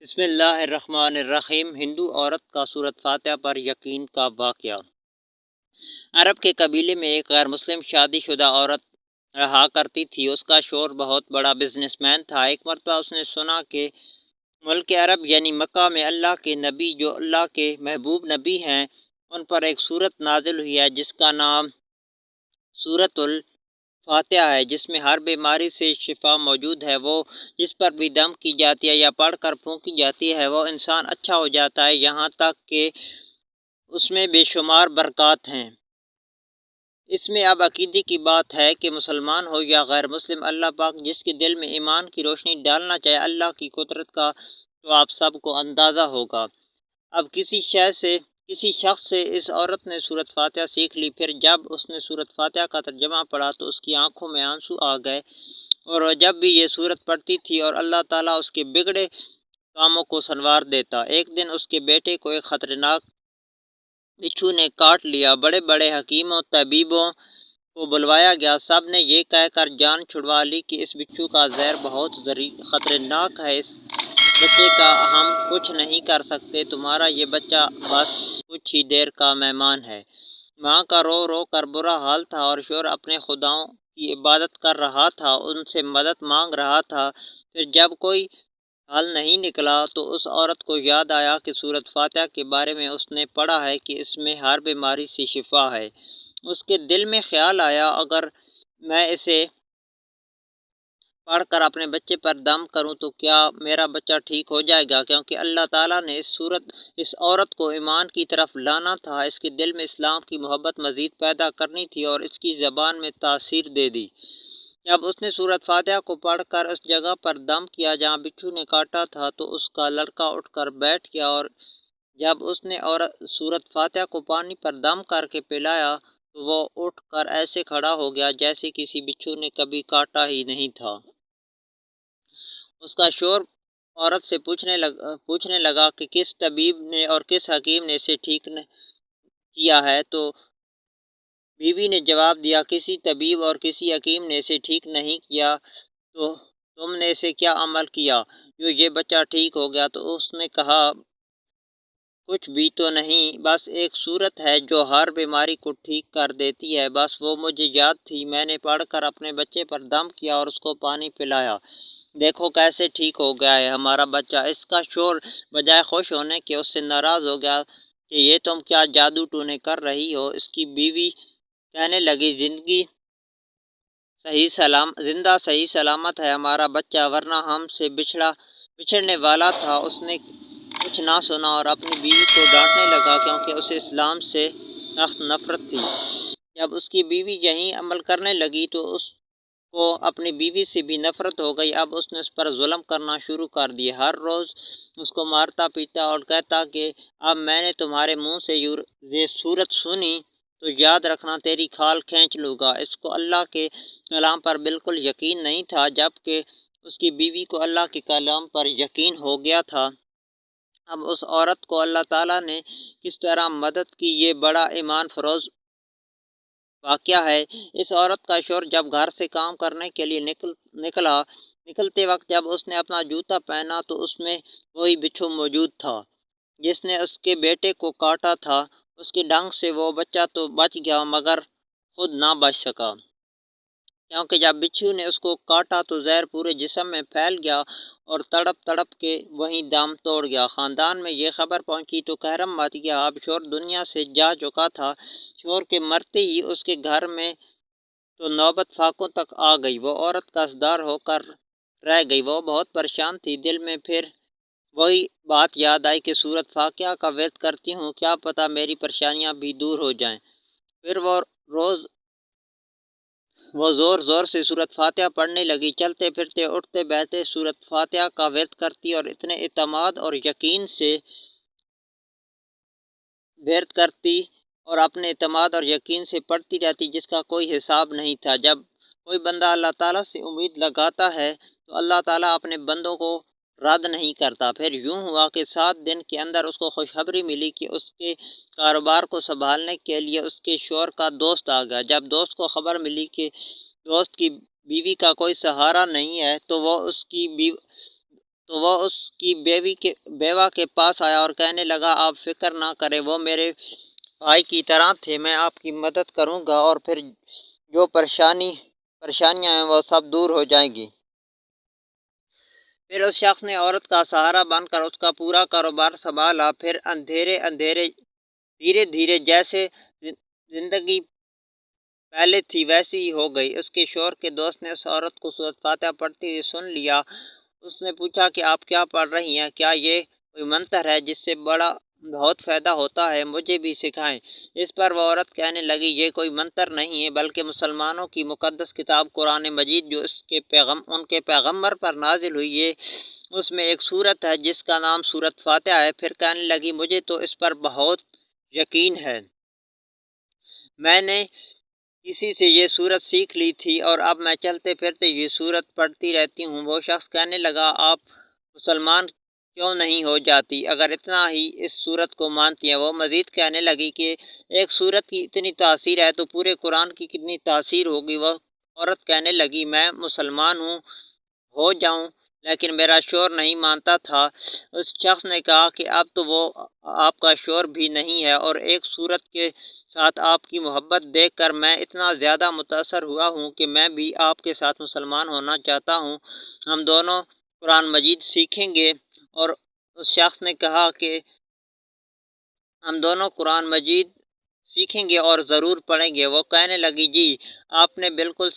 بسم اللہ الرحمن الرحیم۔ ہندو عورت کا سورۃ فاتحہ پر یقین کا واقعہ۔ عرب کے قبیلے میں ایک غیر مسلم شادی شدہ عورت رہا کرتی تھی۔ اس کا شوہر بہت بڑا بزنس مین تھا۔ ایک مرتبہ اس نے سنا کہ ملک عرب یعنی مکہ میں اللہ کے نبی، جو اللہ کے محبوب نبی ہیں، ان پر ایک سورت نازل ہوئی ہے جس کا نام سورۃ الفاتحہ ہے، جس میں ہر بیماری سے شفا موجود ہے۔ وہ جس پر بھی دم کی جاتی ہے یا پڑھ کر پھونکی جاتی ہے وہ انسان اچھا ہو جاتا ہے، یہاں تک کہ اس میں بے شمار برکات ہیں۔ اس میں اب عقیدے کی بات ہے کہ مسلمان ہو یا غیر مسلم، اللہ پاک جس کے دل میں ایمان کی روشنی ڈالنا چاہے، اللہ کی قدرت کا تو آپ سب کو اندازہ ہوگا۔ اب کسی شخص سے اس عورت نے سورۃ فاتحہ سیکھ لی۔ پھر جب اس نے سورۃ فاتحہ کا ترجمہ پڑھا تو اس کی آنکھوں میں آنسو آ گئے، اور وہ جب بھی یہ سورت پڑھتی تھی اور اللہ تعالیٰ اس کے بگڑے کاموں کو سنوار دیتا۔ ایک دن اس کے بیٹے کو ایک خطرناک بچھو نے کاٹ لیا۔ بڑے بڑے حکیموں طبیبوں کو بلوایا گیا، سب نے یہ کہہ کر جان چھڑوا لی کہ اس بچھو کا زہر بہت خطرناک ہے، اس بچے کا ہم کچھ نہیں کر سکتے، تمہارا یہ بچہ بس کچھ ہی دیر کا مہمان ہے۔ ماں کا رو رو کر برا حال تھا اور شوہر اپنے خداؤں کی عبادت کر رہا تھا، ان سے مدد مانگ رہا تھا۔ پھر جب کوئی حل نہیں نکلا تو اس عورت کو یاد آیا کہ سورۃ فاتحہ کے بارے میں اس نے پڑھا ہے کہ اس میں ہر بیماری سے شفا ہے۔ اس کے دل میں خیال آیا، اگر میں اسے پڑھ کر اپنے بچے پر دم کروں تو کیا میرا بچہ ٹھیک ہو جائے گا؟ کیونکہ اللہ تعالیٰ نے اس عورت کو ایمان کی طرف لانا تھا، اس کے دل میں اسلام کی محبت مزید پیدا کرنی تھی اور اس کی زبان میں تاثیر دے دی۔ جب اس نے سورۃ فاتحہ کو پڑھ کر اس جگہ پر دم کیا جہاں بچھو نے کاٹا تھا تو اس کا لڑکا اٹھ کر بیٹھ گیا، اور جب اس نے سورۃ فاتحہ کو پانی پر دم کر کے پلایا تو وہ اٹھ کر ایسے کھڑا ہو گیا جیسے کسی بچھو نے کبھی کاٹا ہی نہیں تھا۔ اس کا شوہر عورت سے پوچھنے لگا کہ کس طبیب نے اور کس حکیم نے اسے ٹھیک کیا ہے، تو بیوی نے جواب دیا، کسی طبیب اور کسی حکیم نے اسے ٹھیک نہیں کیا، تو تم نے اسے کیا عمل کیا جو یہ بچہ ٹھیک ہو گیا؟ تو اس نے کہا، کچھ بھی تو نہیں، بس ایک سورت ہے جو ہر بیماری کو ٹھیک کر دیتی ہے، بس وہ مجھے یاد تھی، میں نے پڑھ کر اپنے بچے پر دم کیا اور اس کو پانی پلایا، دیکھو کیسے ٹھیک ہو گیا ہے ہمارا بچہ۔ اس کا شوہر بجائے خوش ہونے کے اس سے ناراض ہو گیا کہ یہ تم کیا جادو ٹونے کر رہی ہو۔ اس کی بیوی کہنے لگی، زندہ صحیح سلامت ہے ہمارا بچہ، ورنہ ہم سے بچھڑنے والا تھا۔ اس نے کچھ نہ سنا اور اپنی بیوی کو ڈانٹنے لگا کیونکہ اسے اسلام سے سخت نفرت تھی۔ جب اس کی بیوی یہی عمل کرنے لگی تو اس کو اپنی بیوی سے بھی نفرت ہو گئی۔ اب اس نے اس پر ظلم کرنا شروع کر دیا، ہر روز اس کو مارتا پیٹا اور کہتا کہ اب میں نے تمہارے منہ سے یہ سورت سنی تو یاد رکھنا تیری کھال کھینچ لوں گا۔ اس کو اللہ کے کلام پر بالکل یقین نہیں تھا، جبکہ اس کی بیوی کو اللہ کے کلام پر یقین ہو گیا تھا۔ اب اس عورت کو اللہ تعالیٰ نے کس طرح مدد کی، یہ بڑا ایمان فروز واقعہ ہے۔ اس عورت کا شوہر جب گھر سے کام کرنے کے لیے نکلتے وقت جب اس نے اپنا جوتا پہنا تو اس میں وہی بچھو موجود تھا جس نے اس کے بیٹے کو کاٹا تھا۔ اس کے ڈنگ سے وہ بچہ تو بچ گیا مگر خود نہ بچ سکا، کیونکہ جب بچھو نے اس کو کاٹا تو زہر پورے جسم میں پھیل گیا اور تڑپ تڑپ کے وہیں دم توڑ گیا۔ خاندان میں یہ خبر پہنچی تو قہرم مچ گیا۔ اب شوہر دنیا سے جا چکا تھا۔ شوہر کے مرتے ہی اس کے گھر میں تو نوبت فاقوں تک آ گئی۔ وہ عورت قصدار ہو کر رہ گئی، وہ بہت پریشان تھی۔ دل میں پھر وہی بات یاد آئی کہ سورۃ فاتحہ کا ورد کرتی ہوں، کیا پتہ میری پریشانیاں بھی دور ہو جائیں۔ پھر وہ زور زور سے سورۃ فاتحہ پڑھنے لگی، چلتے پھرتے اٹھتے بیٹھتے سورۃ فاتحہ کا ورد کرتی اور اتنے اعتماد اور یقین سے ورد کرتی اور اپنے اعتماد اور یقین سے پڑھتی رہتی جس کا کوئی حساب نہیں تھا۔ جب کوئی بندہ اللہ تعالیٰ سے امید لگاتا ہے تو اللہ تعالیٰ اپنے بندوں کو رد نہیں کرتا۔ پھر یوں ہوا کہ 7 دن کے اندر اس کو خوشخبری ملی کہ اس کے کاروبار کو سنبھالنے کے لیے اس کے شوہر کا دوست آ گیا۔ جب دوست کو خبر ملی کہ دوست کی بیوی کا کوئی سہارا نہیں ہے تو وہ اس کی بیوہ کے پاس آیا اور کہنے لگا آپ فکر نہ کریں، وہ میرے بھائی کی طرح تھے، میں آپ کی مدد کروں گا اور پھر جو پریشانیاں ہیں وہ سب دور ہو جائیں گی۔ پھر اس شخص نے عورت کا سہارا بن کر اس کا پورا کاروبار سنبھالا۔ پھر دھیرے دھیرے جیسے زندگی پہلے تھی ویسی ہی ہو گئی۔ اس کے شوہر کے دوست نے اس عورت کو سورۃ فاتحہ پڑھتے ہوئے سن لیا۔ اس نے پوچھا کہ آپ کیا پڑھ رہی ہیں؟ کیا یہ کوئی منتر ہے جس سے بہت فائدہ ہوتا ہے؟ مجھے بھی سکھائیں۔ اس پر وہ عورت کہنے لگی یہ کوئی منتر نہیں ہے بلکہ مسلمانوں کی مقدس کتاب قرآن مجید جو ان کے پیغمبر پر نازل ہوئی ہے، اس میں ایک سورت ہے جس کا نام سورۃ فاتحہ ہے۔ پھر کہنے لگی مجھے تو اس پر بہت یقین ہے، میں نے کسی سے یہ سورت سیکھ لی تھی اور اب میں چلتے پھرتے یہ سورت پڑھتی رہتی ہوں۔ وہ شخص کہنے لگا آپ مسلمان کیوں نہیں ہو جاتی اگر اتنا ہی اس سورت کو مانتی ہیں؟ وہ مزید کہنے لگی کہ ایک سورت کی اتنی تاثیر ہے تو پورے قرآن کی کتنی تاثیر ہوگی۔ وہ عورت کہنے لگی میں مسلمان ہو جاؤں لیکن میرا شوہر نہیں مانتا تھا۔ اس شخص نے کہا کہ اب تو وہ آپ کا شوہر بھی نہیں ہے اور ایک سورت کے ساتھ آپ کی محبت دیکھ کر میں اتنا زیادہ متاثر ہوا ہوں کہ میں بھی آپ کے ساتھ مسلمان ہونا چاہتا ہوں، ہم دونوں قرآن مجید سیکھیں گے۔ اور اس شخص نے کہا کہ ہم دونوں قرآن مجید سیکھیں گے اور ضرور پڑھیں گے۔ وہ کہنے لگی جی آپ نے بالکل